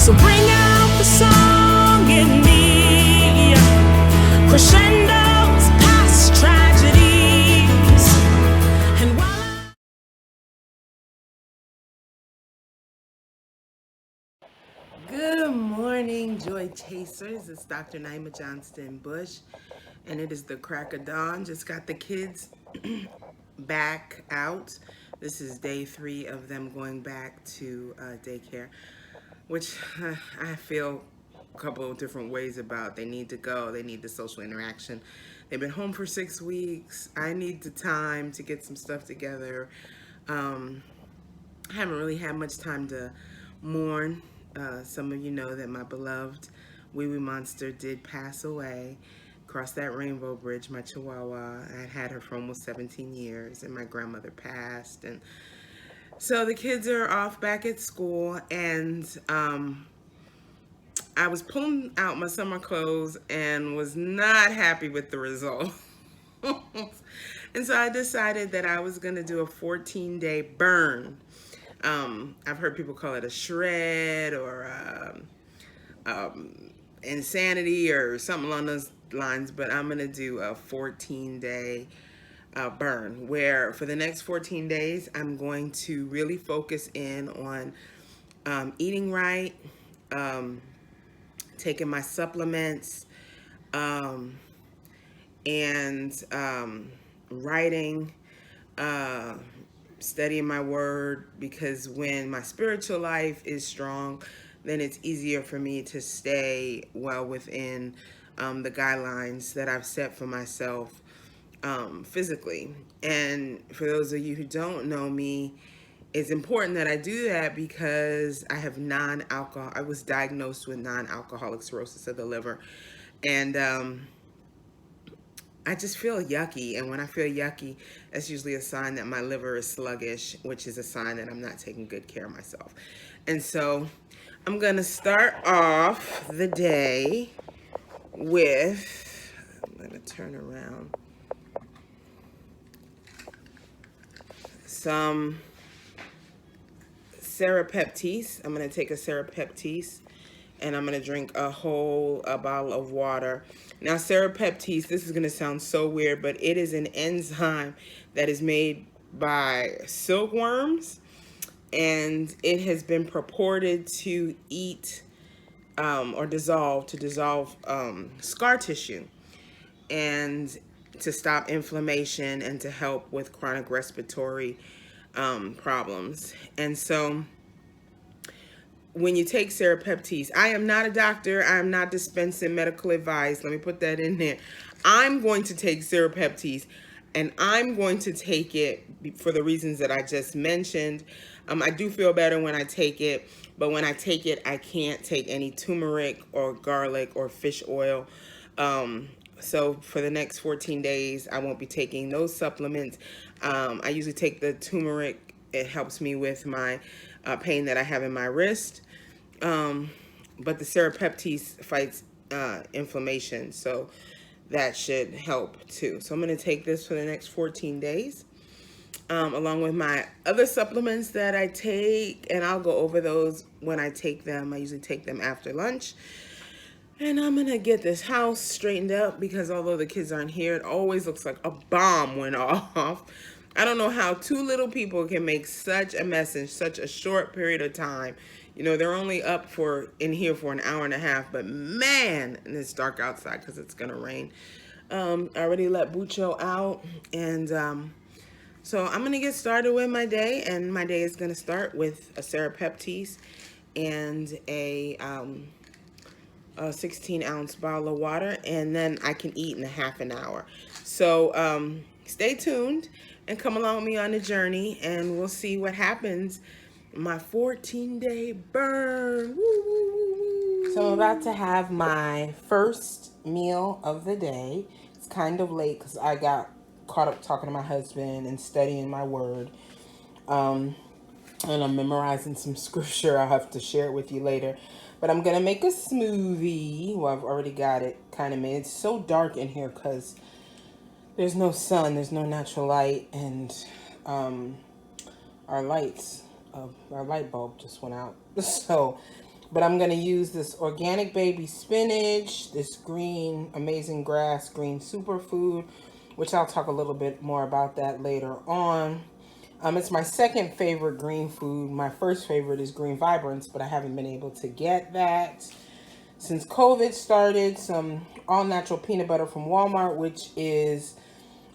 So bring out the song in me, crescendos past tragedies. And while Good morning, Joy Chasers. It's Dr. Naima Johnston-Bush, and it is the crack of dawn. Just got the kids back out. This is day 3 of them going back to daycare, which I feel a couple of different ways about. They need to go. They need the social interaction. They've been home for 6 weeks. I need the time to get some stuff together. I haven't really had much time to mourn. Some of you know that my beloved Wee Wee Monster did pass away. Across that rainbow bridge, my Chihuahua. I had her for almost 17 years, and my grandmother passed. And so the kids are off back at school, and I was pulling out my summer clothes and was not happy with the result. And so I decided that I was going to do a 14-day burn. I've heard people call it a shred or insanity or something along those lines, but I'm going to do a 14-day burn where for the next 14 days, I'm going to really focus in on eating right, taking my supplements, and writing, studying my word, because when my spiritual life is strong, then it's easier for me to stay well within the guidelines that I've set for myself physically. And for those of you who don't know me, it's important that I do that because I have I was diagnosed with non-alcoholic cirrhosis of the liver. And I just feel yucky, and when I feel yucky, that's usually a sign that my liver is sluggish, which is a sign that I'm not taking good care of myself. And so I'm gonna start off the day with, I'm gonna turn around, some Serapeptise. I'm gonna take a Serapeptise, and I'm gonna drink a bottle of water. Now, Serapeptise, this is gonna sound so weird, but it is an enzyme that is made by silkworms, and it has been purported to eat or dissolve scar tissue, and to stop inflammation and to help with chronic respiratory problems. And so when you take Serapeptise, I am not a doctor. I am not dispensing medical advice. Let me put that in there. I'm going to take Serapeptise, and I'm going to take it for the reasons that I just mentioned. I do feel better when I take it, but when I take it, I can't take any turmeric or garlic or fish oil. So for the next 14 days, I won't be taking those supplements. I usually take the turmeric. It helps me with my pain that I have in my wrist. But the Serapeptise fights inflammation, so that should help too. So I'm going to take this for the next 14 days, along with my other supplements that I take, and I'll go over those when I take them. I usually take them after lunch. And I'm going to get this house straightened up because although the kids aren't here, it always looks like a bomb went off. I don't know how 2 little people can make such a mess in such a short period of time. You know, they're only up in here for an hour and a half, but man, and it's dark outside because it's going to rain. I already let Bucho out, and so I'm going to get started with my day, and my day is going to start with a Serapeptise and a 16-ounce bottle of water, and then I can eat in a half an hour. So stay tuned and come along with me on the journey, and we'll see what happens. My 14-day burn. Woo. So I'm about to have my first meal of the day. It's kind of late because I got caught up talking to my husband and studying my word. And I'm memorizing some scripture. I'll have to share it with you later. But I'm going to make a smoothie. Well, I've already got it kind of made. It's so dark in here because there's no sun. There's no natural light. And our light bulb just went out. So But I'm going to use this organic baby spinach, this green amazing grass green superfood, which I'll talk a little bit more about that later on. It's my second favorite green food. My first favorite is Green Vibrance, but I haven't been able to get that since COVID started. Some all natural peanut butter from Walmart, which is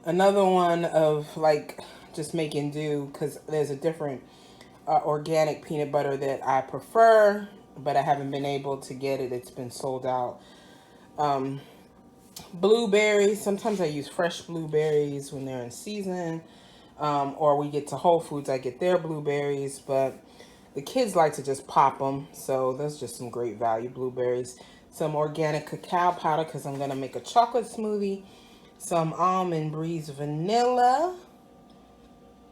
another one of like just making do, because there's a different organic peanut butter that I prefer, but I haven't been able to get it. It's been sold out. Blueberries. Sometimes I use fresh blueberries when they're in season. Or we get to Whole Foods, I get their blueberries, but the kids like to just pop them. So that's just some great value blueberries. Some organic cacao powder because I'm going to make a chocolate smoothie. Some almond breeze vanilla.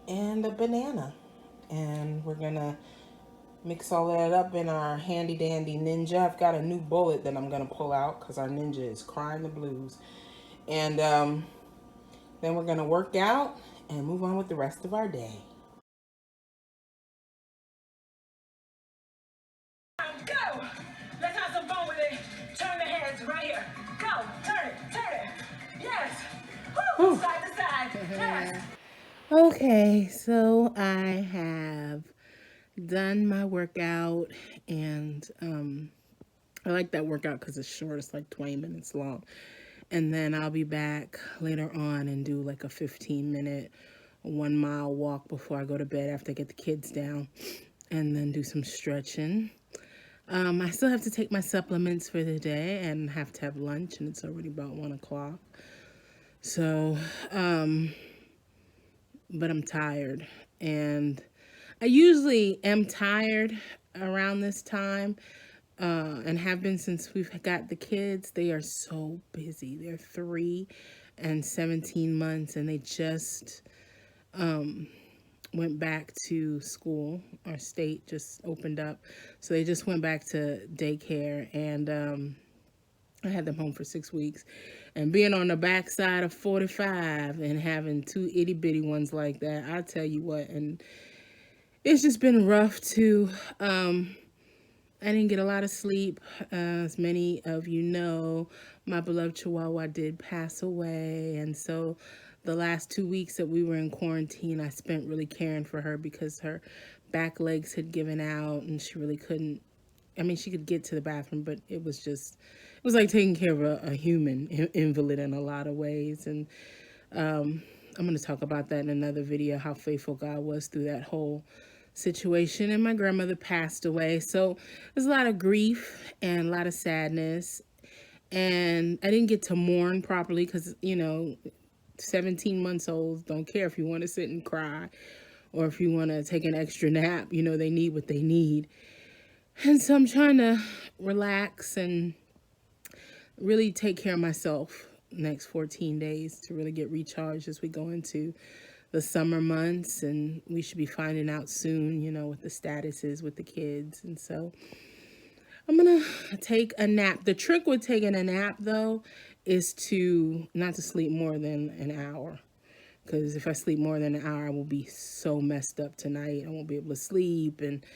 And a banana. And we're going to mix all that up in our handy dandy Ninja. I've got a new bullet that I'm going to pull out because our Ninja is crying the blues. And then we're going to work out and move on with the rest of our day. Go! Let's have some fun with it. Turn the hands right here. Go! Turn it. Yes. Woo! Side to side. Yes. Okay, so I have done my workout, and I like that workout because it's short. It's like 20 minutes long. And then I'll be back later on and do like a 15-minute 1 mile walk before I go to bed after I get the kids down, and then do some stretching. I still have to take my supplements for the day and have to have lunch, and it's already about 1 o'clock. So, but I'm tired, and I usually am tired around this time, and have been since we've got the kids. They are so busy. They're 3 and 17 months, and they just went back to school. Our state just opened up, so they just went back to daycare, and I had them home for 6 weeks. And being on the backside of 45 and having 2 itty bitty ones like that, I tell you what, and it's just been rough too. I didn't get a lot of sleep. As many of you know, my beloved Chihuahua did pass away. And so the last 2 weeks that we were in quarantine, I spent really caring for her because her back legs had given out and she really couldn't. I mean, she could get to the bathroom, but it was like taking care of a human invalid in a lot of ways. And I'm going to talk about that in another video, how faithful God was through that whole situation. And my grandmother passed away, so there's a lot of grief and a lot of sadness, and I didn't get to mourn properly because 17 months olds don't care if you want to sit and cry or if you want to take an extra nap. They need what they need. And so I'm trying to relax and really take care of myself next 14 days to really get recharged as we go into the summer months, and we should be finding out soon, what the status is with the kids. And so I'm gonna take a nap. The trick with taking a nap, though, is to not to sleep more than an hour, because if I sleep more than an hour, I will be so messed up tonight. I won't be able to sleep, and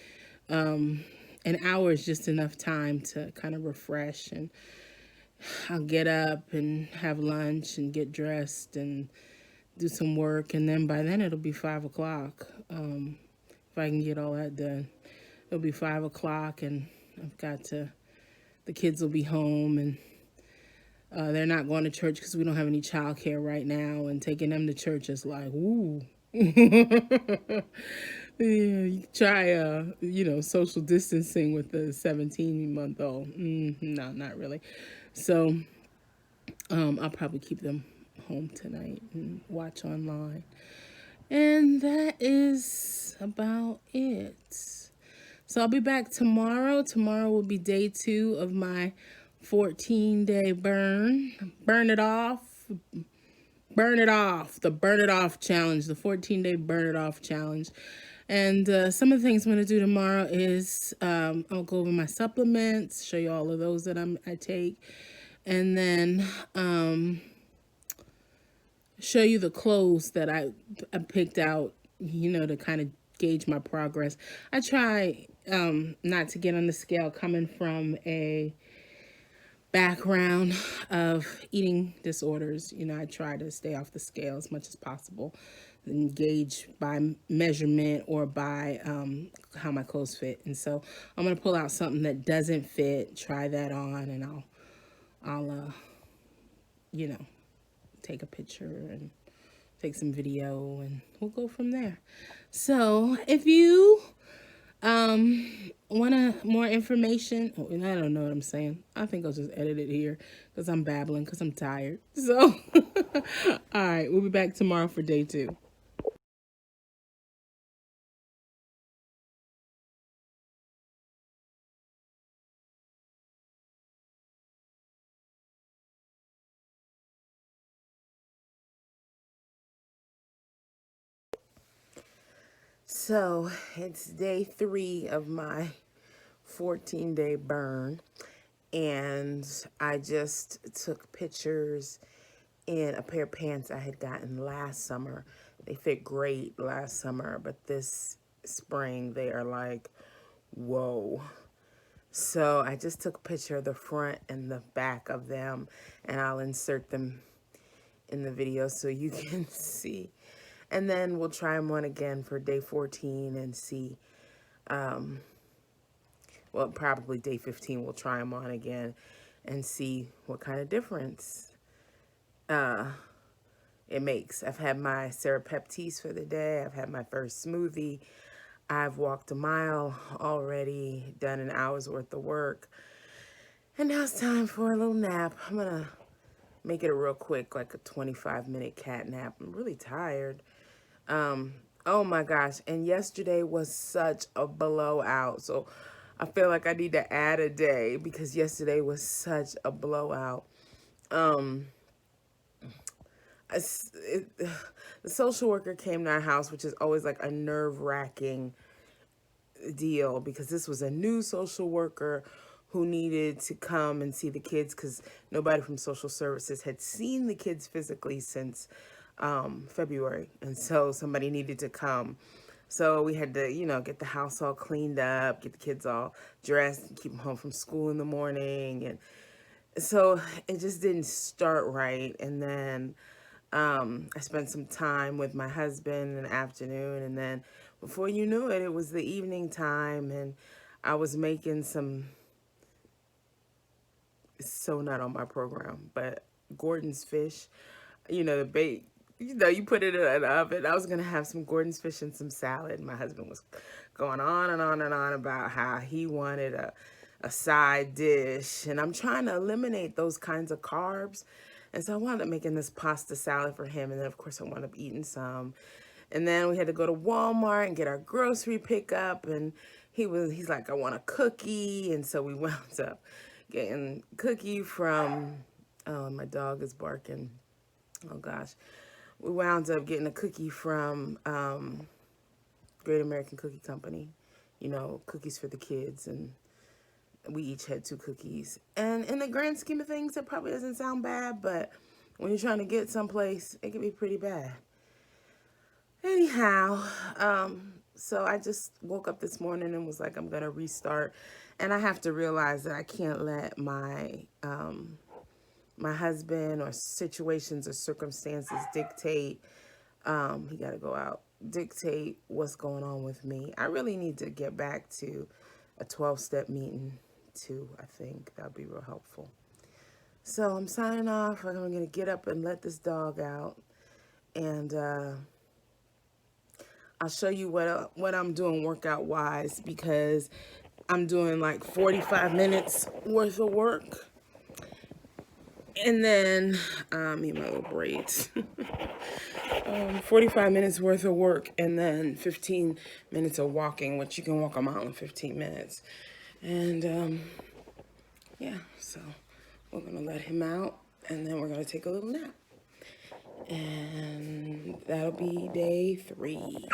an hour is just enough time to kind of refresh, and I'll get up and have lunch and get dressed and do some work, and then by then it'll be 5 o'clock. If I can get all that done, it'll be 5 o'clock, and the kids will be home, and they're not going to church because we don't have any childcare right now, and taking them to church is like, ooh. Yeah, you try, social distancing with the 17-month-old. No, not really. So, I'll probably keep them home tonight and watch online. And that is about it. So I'll be back tomorrow. Tomorrow will be day 2 of my 14-day burn. Burn it off. Burn it off. The Burn It Off Challenge. The 14-day Burn It Off Challenge. And some of the things I'm going to do tomorrow is I'll go over my supplements, show you all of those that I take. And then show you the clothes that I picked out, to kind of gauge my progress. I try not to get on the scale, coming from a background of eating disorders, I try to stay off the scale as much as possible, engage by measurement or by how my clothes fit. And so I'm going to pull out something that doesn't fit, try that on, and I'll take a picture and take some video, and we'll go from there. So if you want more information, I don't know what I'm saying. I think I'll just edit it here because I'm babbling because I'm tired. So all right, we'll be back tomorrow for day 2. So it's day 3 of my 14-day burn, and I just took pictures in a pair of pants I had gotten last summer. They fit great last summer, but this spring they are like, whoa. So I just took a picture of the front and the back of them, and I'll insert them in the video so you can see. And then we'll try them on again for day 14 and see. Well, probably day 15 we'll try them on again and see what kind of difference it makes. I've had my serapeptise for the day. I've had my first smoothie. I've walked a mile already, done an hour's worth of work. And now it's time for a little nap. I'm going to make it a real quick, like a 25-minute cat nap. I'm really tired. Oh my gosh. And yesterday was such a blowout. So I feel like I need to add a day because yesterday was such a blowout. The social worker came to our house, which is always like a nerve-wracking deal because this was a new social worker who needed to come and see the kids because nobody from social services had seen the kids physically since February. And so somebody needed to come. So we had to, get the house all cleaned up, get the kids all dressed, and keep them home from school in the morning. And so it just didn't start right. And then I spent some time with my husband in the afternoon. And then before you knew it, it was the evening time. And I was making some, it's so not on my program, but Gordon's fish, the bait. You put it in an oven. I was going to have some Gordon's fish and some salad. My husband was going on and on and on about how he wanted a side dish. And I'm trying to eliminate those kinds of carbs. And so I wound up making this pasta salad for him. And then, of course, I wound up eating some. And then we had to go to Walmart and get our grocery pickup. And he's like, I want a cookie. And so we wound up getting cookie from, oh, my dog is barking. Oh, gosh. We wound up getting a cookie from Great American Cookie Company, cookies for the kids, and we each had 2 cookies. And in the grand scheme of things, it probably doesn't sound bad, but when you're trying to get someplace, it can be pretty bad. Anyhow, so I just woke up this morning and was like, I'm going to restart. And I have to realize that I can't let my husband or situations or circumstances dictate, he got to go out, dictate what's going on with me. I really need to get back to a 12-step meeting too. I think that would be real helpful. So I'm signing off. I'm going to get up and let this dog out. And I'll show you what I'm doing workout-wise because I'm doing like 45 minutes worth of work. And then, me and my little braids, 45 minutes worth of work, and then 15 minutes of walking, which you can walk a mile in 15 minutes. And, yeah, so we're going to let him out, and then we're going to take a little nap. And that'll be day 3.